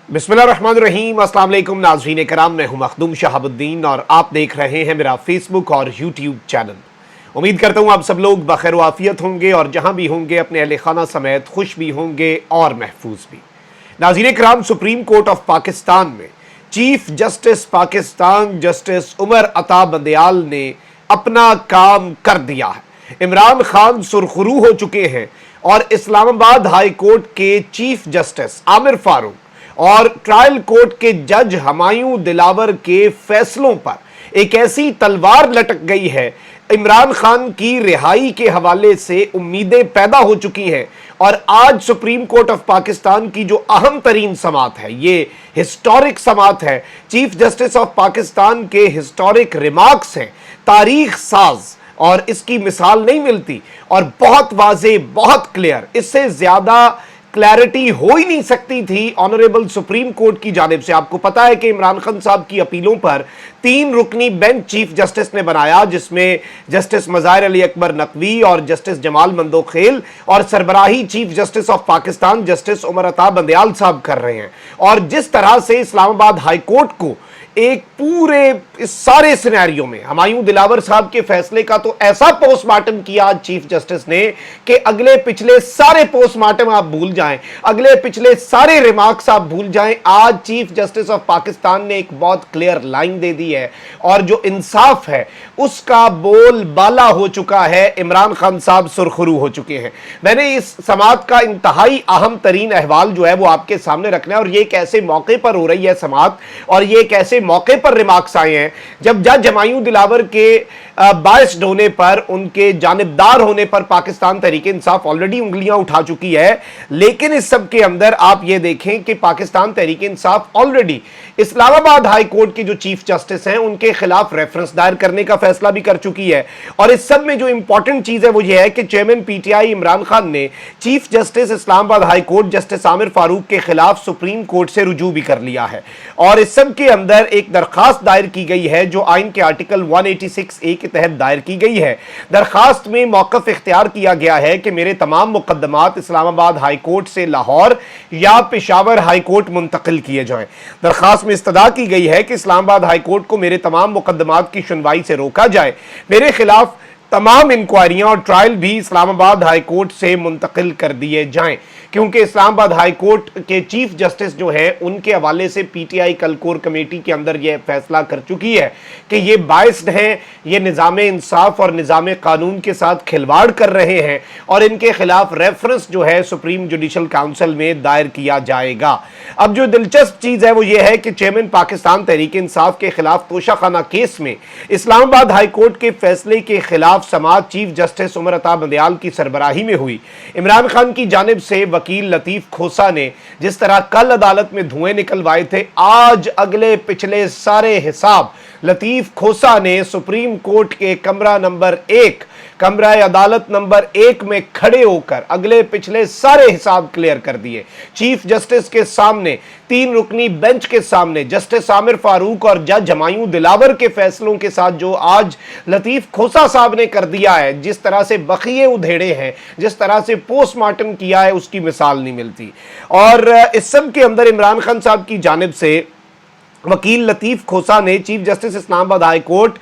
बिस्मिल्लाहिर्रहमानिर्रहीम। अस्सलाम वालेकुम नाज़रीन कराम, मैं हूं मखदूम शहाबुद्दीन और आप देख रहे हैं मेरा फेसबुक और यूट्यूब चैनल। उम्मीद करता हूं आप सब लोग बखैर आफियत होंगे और जहां भी होंगे अपने अहले खाना समेत खुश भी होंगे और महफूज भी। नाज़रीन कराम, सुप्रीम कोर्ट ऑफ पाकिस्तान में chief justice Pakistan justice Umar Ata Bandial ने अपना काम कर दिया है। इमरान खान सुरखरू हो चुके हैं और इस्लामाबाद हाई कोर्ट के चीफ जस्टिस आमिर फारूक और ट्रायल कोर्ट के जज हमायूं दिलावर के फैसलों पर एक ऐसी तलवार लटक गई है। इमरान खान की रिहाई के हवाले से उम्मीदें पैदा हो चुकी हैं और आज सुप्रीम कोर्ट ऑफ पाकिस्तान की जो अहम तरीन समात है, ये हिस्टोरिक समात है। चीफ जस्टिस ऑफ पाकिस्तान के हिस्टोरिक रिमार्क्स हैं, तारीख साज, और इसकी मिसाल नहीं मिलती और बहुत वाजे, बहुत क्लियर, इससे ज्यादा क्लैरिटी हो ही नहीं सकती थी ऑनरेबल सुप्रीम कोर्ट की जानिब से। आपको पता है कि इमरान खान साहब की अपीलों पर 3 रुकनी बेंच चीफ जस्टिस ने बनाया, जिसमें जस्टिस मज़ाहिर अली अकबर नकवी और जस्टिस जमाल मंदोखेल और सरबराही chief justice of Pakistan justice Umar Ata Bandial साहब कर रहे हैं। और जिस तरह से इस्लामाबाद हाई कोर्ट को एक पूरे इस सारे सिनेरियो में हमायूं दिलावर साहब के फैसले का तो ऐसा पोस्टमार्टम किया आज चीफ जस्टिस ने कि अगले पिछले सारे पोस्टमार्टम आप भूल जाएं, अगले पिछले सारे रिमार्क्स आप भूल जाएं। आज चीफ जस्टिस ऑफ पाकिस्तान ने एक बहुत क्लियर लाइन दे दी है और जो इंसाफ है उसका बोल बाला हो चुका है। इमरान खान साहब सुरखरू हो चुके हैं। मैंने इस समात का इंतहाई अहम तरीन अहवाल जो है वो आपके सामने रखना है और ये कैसे मौके पर हो रही है समात और ये कैसे मौके पर रिमार्क्स आए हैं जब जज हमायूं दिलावर के बायस्ड होने पर, उनके जानिबदार होने पर पाकिस्तान तहरीक इंसाफ ऑलरेडी उंगलियां उठा चुकी है। लेकिन इस सब के अंदर आप ये देखें कि Pakistan Tehreek Insaf already Islamabad high court के जो चीफ जस्टिस हैं उनके खिलाफ रेफरेंस दायर करने का फैसला भी कर चुकी है। और इस सब में जो इंपॉर्टेंट चीज है वो ये है कि चेयरमैन पीटीआई इमरान खान ने chief justice Islamabad high court justice Aamir Farooq के खिलाफ सुप्रीम कोर्ट से रुजू भी कर लिया है। और इस सब के अंदर एक दरखास्त दायर की गई है जो आइन के आर्टिकल 186A के तहत दायर की गई है। दरखास्त में मौकफ इख्तियार किया गया है कि मेरे तमाम मुकदमात इस्लामाबाद हाई कोर्ट से लाहौर या पेशावर हाई कोर्ट मुंतकिल किए जाएं। दरखास्त में इस्तदा की गई है कि इस्लामाबाद हाई कोर्ट को मेरे तमाम मुकदमात की सुनवाई से रोका जाए, मेरे खिलाफ तमाम इंक्वायरियां और ट्रायल भी इस्लामाबाद हाई कोर्ट से मुंतकिल कर दिए जाएं, क्योंकि इस्लामाबाद हाई कोर्ट के चीफ जस्टिस जो है उनके हवाले से पीटीआई कल कोर कमेटी के अंदर यह फैसला कर चुकी है कि ये बाइस्ड हैं, ये निज़ाम इंसाफ और निज़ाम कानून के साथ खिलवाड़ कर रहे हैं और इनके खिलाफ रेफरेंस जो है सुप्रीम जुडिशल काउंसिल में दायर किया जाएगा। अब जो दिलचस्प चीज़ है वो ये है कि चेयरमैन पाकिस्तान तहरीक इंसाफ के खिलाफ तोशाखाना केस में इस्लामाबाद हाई कोर्ट के फैसले के खिलाफ समात चीफ जस्टिस उमर अता बंदयाल की सरबराही में हुई। इमरान खान की जानिब से वकील लतीफ खोसा ने जिस तरह कल अदालत में धुएं निकलवाए थे, आज अगले पिछले सारे हिसाब लतीफ खोसा ने सुप्रीम कोर्ट के कमरा नंबर 1, कमरा अदालत नंबर 1 में खड़े होकर अगले पिछले सारे हिसाब क्लियर कर दिए। चीफ जस्टिस के सामने, 3 रुकनी बेंच के सामने जस्टिस आमिर फारूक और जज हमायूं दिलावर के फैसलों के साथ जो आज लतीफ खोसा साहब ने कर दिया है, जिस तरह से बखिए उधेड़े हैं, जिस तरह से पोस्टमार्टम किया है, उसकी मिसाल नहीं मिलती। और इस सब के अंदर इमरान खान साहब की जानिब से वकील लतीफ खोसा ने chief justice Islamabad high court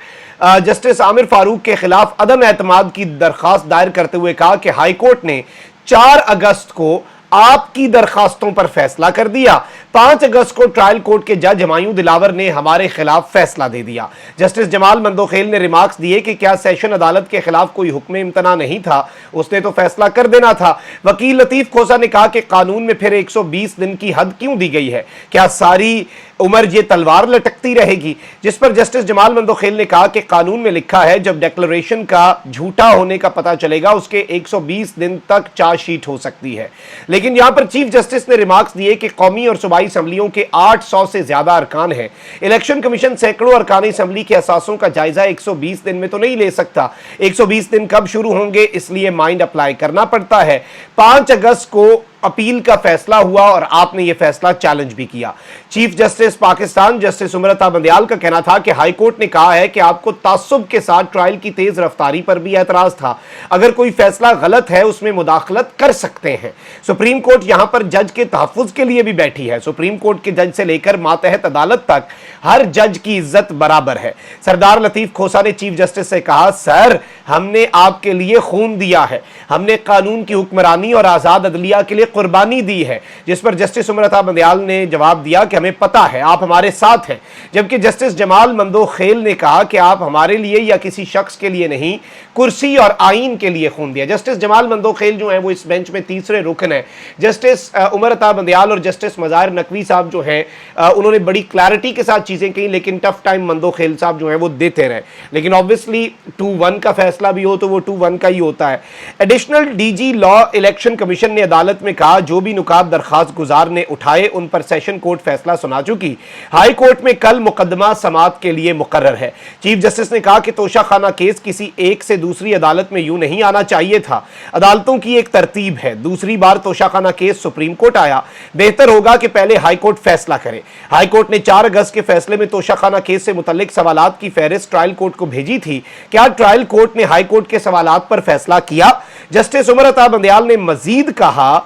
justice Aamir Farooq के खिलाफ अदम एतमाद की दरखास्त दायर करते हुए कहा कि हाई कोर्ट ने 4 अगस्त को आपकी दरखास्तों पर फैसला कर दिया। 5 अगस्त को ट्रायल कोर्ट के जज हमायूं दिलावर ने हमारे खिलाफ फैसला दे दिया। जस्टिस जमाल मंदोखेल ने रिमार्क्स दिए कि क्या सेशन अदालत के खिलाफ कोई हुक्म इम्तना नहीं था, उसने तो फैसला कर देना था। वकील लतीफ खोसा ने कहा कि कानून में फिर 120 दिन की हद क्यों दी गई है, क्या सारी उम्र ये तलवार लटकती रहेगी? जिस पर जस्टिस जमाल मंदोखेल ने कहा कि कानून में लिखा है जब डिक्लेरेशन का झूठा होने का पता चलेगा उसके 120 दिन तक चार्जशीट हो सकती है। लेकिन यहां पर चीफ जस्टिस ने रिमार्क्स दिए कि कौमी और सूबाई असम्बलियों के 800 से ज्यादा अरकान हैं। इलेक्शन कमीशन सैकड़ों अरकान असम्बली के असासों का जायजा 120 दिन में तो नहीं ले सकता। 120 दिन कब शुरू होंगे, इसलिए माइंड अप्लाई करना पड़ता है। 5 अगस्त को अपील का फैसला हुआ और आपने यह फैसला चैलेंज भी किया। Chief justice Pakistan justice उमरता Bandial का कहना था कि हाई कोर्ट ने कहा है कि आपको तासुब के साथ ट्रायल की तेज रफ्तारी पर भी एतराज था, अगर कोई फैसला गलत है उसमें मुदाखलत कर सकते हैं। सुप्रीम कोर्ट यहां पर जज के तहफ्फुज के लिए भी बैठी है। सुप्रीम कोर्ट के जज से लेकर मातहत अदालत तक हर जज की इज्जत बराबर है। सरदार लतीफ खोसा ने चीफ जस्टिस से कहा, सर हमने आपके लिए खून दिया है, हमने कानून की हुक्मरानी और आजाद अदलिया के लिए कुर्बानी दी है। जिस पर जस्टिस उमरता बंदयाल ने जवाब दिया कि हमें पता है आप हमारे साथ हैं। जबकि जस्टिस जमाल मंदोखेल ने कहा कि आप हमारे लिए या किसी शख्स के लिए नहीं, कुर्सी और आईन के लिए खून दिया। जस्टिस जमाल मंदोखेल जो हैं वो इस बेंच में तीसरे रुकन है। जस्टिस उमरता बंदयाल और जस्टिस मज़ाहिर नकवी साहब जो हैं उन्होंने बड़ी क्लैरिटी के साथ चीजें कही, लेकिन टफ टाइम मंदोखेल साहब जो हैं वो देते रहे। लेकिन ऑब्वियसली 2-1 का फैसला भी हो तो वो 2-1 का ही होता है। Additional DG law election commission ने अदालत में कहा, जो भी नुकात दरखास्त गुजार ने उठाए उन पर सेशन कोर्ट फैसला सुना चुकी। हाई कोर्ट में कल मुकदमा समाअत के लिए मुकर्रर है। चीफ जस्टिस ने कहा कि तोशाखाना केस किसी एक से दूसरी अदालत में यूं नहीं आना चाहिए था। अदालतों की एक तरतीब है। दूसरी बार तोशाखाना केस सुप्रीम कोर्ट आया, बेहतर होगा कि पहले हाई कोर्ट फैसला करे। हाई कोर्ट ने 4 अगस्त के फैसले में तोशाखाना केस से मुतल्लिक सवालात की फहरिस्त ट्रायल कोर्ट को भेजी थी। क्या ट्रायल कोर्ट ने हाई कोर्ट के सवालात पर फैसला किया? जस्टिस उमरता बंदयाल ने मजीद कहा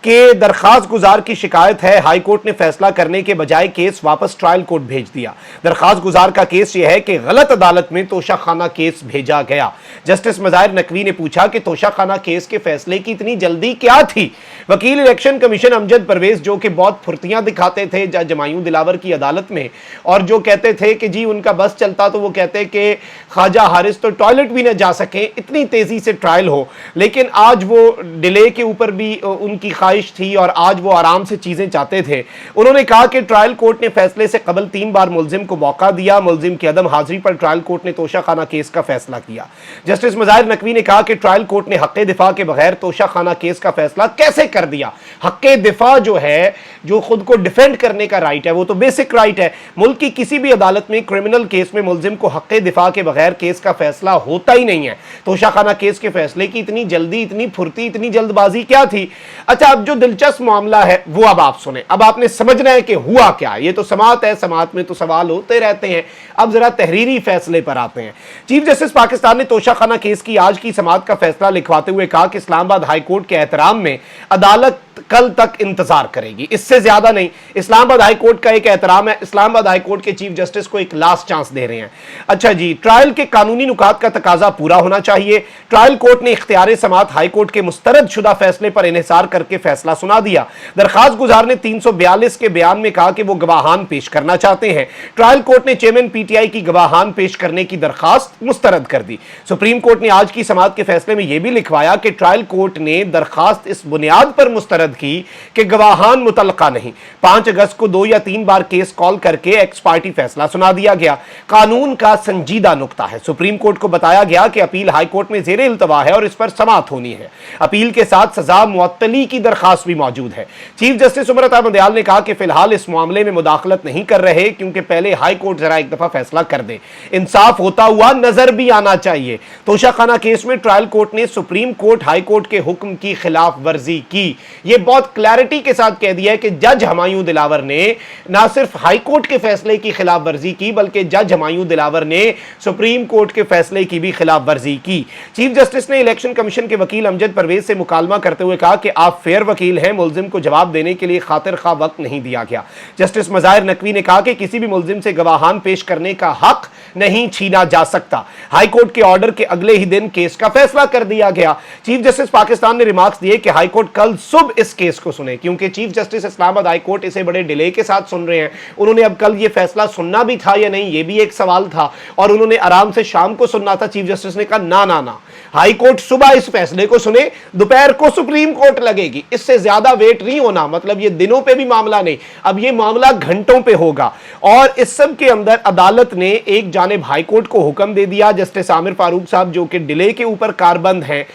कि दरखास्त गुजार की शिकायत है, हाई कोर्ट ने फैसला करने के बजाय केस वापस ट्रायल कोर्ट भेज दिया। दरखास्त गुजार का केस यह है कि गलत अदालत में तोशाखाना केस भेजा गया। जस्टिस मज़ाहिर नकवी ने पूछा कि तोशाखाना केस के फैसले की इतनी जल्दी क्या थी? वकील इलेक्शन कमीशन अमजद परवेज जो कि बहुत फुर्तियां दिखाते थे जज हुमायूं दिलावर की अदालत में, और जो कहते थे कि जी उनका बस चलता तो वो कहते कि ख्वाजा हारिस तो टॉयलेट भी न जा सके, इतनी तेजी से ट्रायल हो। लेकिन आज वो डिले के ऊपर भी उनकी थी और आज वो आराम से चीजें चाहते थे। उन्होंने कहा कि ट्रायल कोर्ट ने फैसले से कबल 3 बार मुलजिम को मौका दिया। मुलजिम की अदम हाजिरी पर ट्रायल कोर्ट ने तोशाखाना केस का फैसला किया। जस्टिस मज़ाहिर नकवी ने कहा कि ट्रायल कोर्ट ने हक़ दिफा के बगैर तोशाखाना केस का फैसला कैसे कर दिया। हक़ दिफा जो है, जो खुद को डिफेंड करने का राइट है, वो तो बेसिक राइट है। मुल्क की किसी भी अदालत में क्रिमिनल केस में मुलजिम को हक़ दिफा के बगैर केस का फैसला होता ही नहीं है। तोशाखाना केस के फैसले की इतनी जल्दी, इतनी फुर्ती, इतनी जल्दबाजी क्या थी? अच्छा, अब जो दिलचस्प मामला है वो अब आप सुने। अब आपने समझना है कि हुआ क्या। ये तो समाअत है, समाअत में तो सवाल होते रहते हैं। अब जरा तहरीरी फैसले पर आते हैं। चीफ जस्टिस पाकिस्तान ने तोशाखाना केस की आज की समाअत का फैसला लिखवाते हुए कहा कि इस्लामाबाद हाई कोर्ट के एहतराम में अदालत कल तक इंतजार करेगी, इससे ज्यादा नहीं। इस्लामाबाद हाई कोर्ट का एक एहतराम है। इस्लामाबाद हाई कोर्ट के चीफ जस्टिस को एक लास्ट चांस दे रहे हैं। अच्छा जी, ट्रायल के कानूनी नुकात का तकाजा पूरा होना चाहिए। ट्रायल कोर्ट ने इख्तियार समाअत हाई कोर्ट के मुस्तरद शुदा फैसले पर इन्हिसार करके फैसला सुना दिया। दरखास्त गुजार ने 342 के बयान में कहा कि वो गवाहान पेश करना चाहते हैं। ट्रायल कोर्ट ने चेयरमैन पीटीआई की गवाहान पेश करने की दरखास्त मुस्तरद कर दी। सुप्रीम कोर्ट ने आज की समाअत के फैसले में यह भी लिखवाया कि ट्रायल कोर्ट ने दरखास्त इस बुनियाद पर मुस्तरद की कि गवाहान मुतलका नहीं। 5 अगस्त को 2 या 3 बार केस कॉल करके एक्स पार्टी फैसला सुना दिया गया। कानून का संजीदा नुक्ता है। सुप्रीम कोर्ट को बताया गया कि अपील हाई कोर्ट में जेर इल्तवा है और इस पर समाअत होनी है। अपील के साथ सजा मुअत्तली की दरखास्त भी मौजूद है। चीफ जस्टिस उमरता बंदयाल ने कहा कि फिलहाल इस मामले में मुदाखलत नहीं कर रहे, क्योंकि पहले हाई कोर्ट जरा एक दफा फैसला कर दे, इंसाफ होता हुआ नजर भी आना चाहिए। तोशाखाना केस में ट्रायल कोर्ट ने सुप्रीम कोर्ट हाई कोर्ट के हुक्म की खिलाफ वर्जी की। यह बहुत क्लैरिटी के साथ कह दिया है कि जज हुमायूं दिलावर ने ना सिर्फ हाई कोर्ट के फैसले की खिलाफ वर्जी की, बल्कि जज हुमायूं दिलावर ने सुप्रीम कोर्ट के फैसले की भी खिलाफ वर्जी की। चीफ जस्टिस ने इलेक्शन कमीशन के वकील अमजद परवेज से मुकालमा करते हुए कहा कि आप फेयर वकील हैं, मुलजिम को जवाब देने के लिए खातिर खा वक्त नहीं दिया गया। जस्टिस मज़ाहिर नकवी ने कहा कि किसी भी मुलजिम से गवाहान पेश करने का हक नहीं छीना जा सकता। हाई कोर्ट के ऑर्डर के अगले ही दिन केस का फैसला कर दिया गया। चीफ जस्टिस पाकिस्तान ने रिमार्क्स दिए कि हाई कोर्ट कल सुबह इस केस को सुने, क्योंकि chief justice Islamabad high court इसे बड़े डिले के साथ सुन रहे हैं। उन्होंने अब कल ये फैसला सुनना भी था या नहीं, ये भी एक सवाल था, और उन्होंने आराम से शाम को सुनना था। चीफ जस्टिस ने कहा ना ना ना, हाई कोर्ट सुबह इस फैसले को सुने, दोपहर को सुप्रीम कोर्ट लगेगी, इससे ज्यादा वेट नहीं होना। मतलब ये दिनों पे भी मामला नहीं, अब ये मामला घंटों पे होगा। और इस सब के अंदर अदालत ने एक जानिब हाई कोर्ट को हुक्म दे दिया, जस्टिस आमिर फारूक साहब जो कि डिले के ऊपर कारबंद हैं,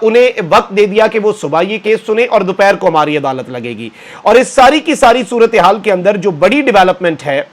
उन्हें वक्त दे दिया कि वो सुबह ये केस सुने और दोपहर को हमारी अदालत लगेगी। और इस सारी की सारी सूरत हाल के अंदर जो बड़ी डेवलपमेंट है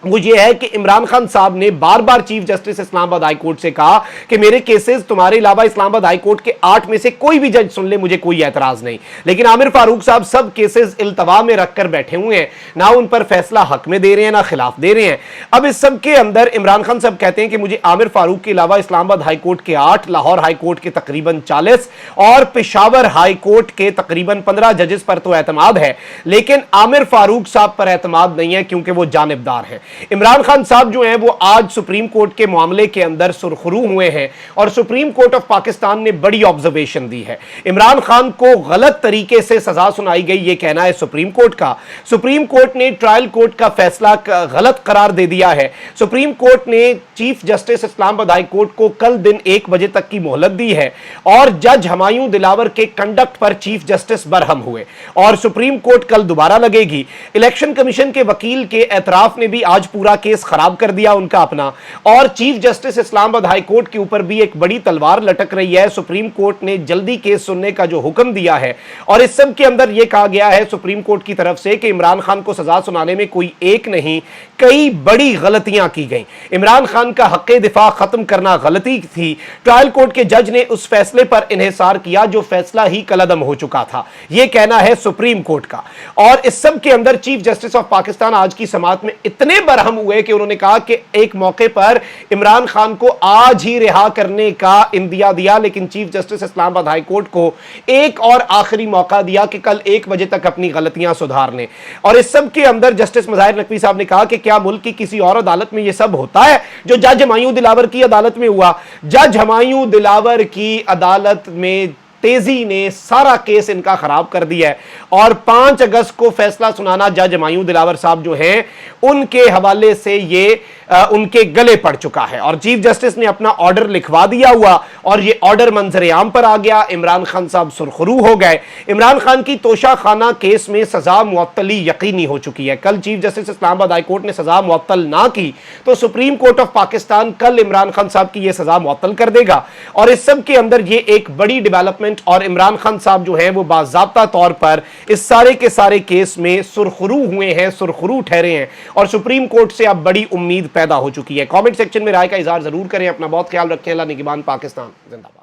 वो ये है कि इमरान खान साहब ने बार बार chief justice Islamabad high court से कहा कि मेरे केसेस तुम्हारे अलावा इस्लामाबाद हाई कोर्ट के 8 में से कोई भी जज सुन ले, मुझे कोई एतराज नहीं। लेकिन आमिर फारूक साहब सब केसेस इल्तवा में रखकर बैठे हुए हैं, ना उन पर फैसला हक में दे रहे हैं ना खिलाफ दे रहे हैं। अब इस सब के अंदर इमरान खान साहब कहते हैं कि मुझे आमिर फारूक के अलावा इस्लामाबाद हाई कोर्ट के 8, लाहौर हाई कोर्ट के तकरीबन 40 और पेशावर हाई कोर्ट के तकरीबन 15 जजेस पर तो एतमाद है, लेकिन आमिर फारूक साहब पर एतमाद नहीं है क्योंकि वो जानिबदार हैं। इमरान खान साहब जो हैं वो आज सुप्रीम कोर्ट के मामले के अंदर सुरखरू हुए हैं और सुप्रीम कोर्ट ऑफ पाकिस्तान ने बड़ी ऑब्जर्वेशन दी है। इमरान खान को गलत तरीके से सजा सुनाई गई, ये कहना है सुप्रीम कोर्ट का। सुप्रीम कोर्ट ने ट्रायल कोर्ट का फैसला गलत करार दे दिया है। सुप्रीम कोर्ट ने chief justice Islamabad high court को कल दिन 1 बजे तक की मोहलत दी है और जज हुमायूं दिलावर के कंडक्ट पर चीफ जस्टिस बरहम हुए और सुप्रीम कोर्ट कल दोबारा लगेगी। इलेक्शन कमीशन के वकील के एतराफ ने भी आज पूरा केस खराब कर दिया उनका अपना, और chief justice Islamabad high court के ऊपर भी एक बड़ी तलवार लटक रही है। सुप्रीम कोर्ट ने जल्दी केस सुनने का जो हुक्म दिया है और इस सब के अंदर यह कहा गया है सुप्रीम कोर्ट की तरफ से कि इमरान खान को सजा सुनाने में कोई एक नहीं कई बड़ी गलतियां की गई। इमरान खान का हक़ दिफा खत्म करना गलती थी। ट्रायल कोर्ट के जज ने उस फैसले पर इन्हिसार किया जो फैसला ही कलअदम हो चुका था, यह कहना है सुप्रीम कोर्ट का। और इस सब के अंदर चीफ जस्टिस ऑफ पाकिस्तान आज की समाअत में इतने बरहम हुए कि उन्होंने कहा कि एक मौके पर इमरान खान को आज ही रिहा करने का इंदिया दिया, लेकिन chief justice Islamabad high court को एक और आखिरी मौका दिया कि कल 1 बजे तक अपनी गलतियां सुधार लें। और इस सब के अंदर जस्टिस मज़ाहिर नकवी साहब ने कहा कि क्या मुल्क की किसी और अदालत में यह सब होता है जो जज हुमायूं दिलावर की अदालत में हुआ। जज हुमायूं दिलावर की अदालत में तेजी ने सारा केस इनका खराब कर दिया है और 5 अगस्त को फैसला सुनाना जज हुमायूं दिलावर साहब जो हैं उनके हवाले से ये उनके गले पड़ चुका है और चीफ जस्टिस ने अपना ऑर्डर लिखवा दिया हुआ और ये ऑर्डर मंजर आम पर आ गया। इमरान खान साहब सुरखरू हो गए। इमरान खान की तोशा खाना केस में सजा मुअत्तली यकीनी हो चुकी है। कल chief justice Islamabad high court ने सजा मुअत्तल ना की तो सुप्रीम कोर्ट ऑफ पाकिस्तान कल इमरान खान साहब की यह सजा मुअत्तल कर देगा और इस सब के अंदर ये एक बड़ी डेवलपमेंट और इमरान खान साहब जो हैं वो बाज़ाब्ता तौर पर इस सारे के सारे केस में सुरखरू हुए हैं, सुरखरू ठहरे हैं और सुप्रीम कोर्ट से अब बड़ी उम्मीद पैदा हो चुकी है। कमेंट सेक्शन में राय का इजहार जरूर करें। अपना बहुत ख्याल रखें। अल्लाह निगहबान। पाकिस्तान जिंदाबाद।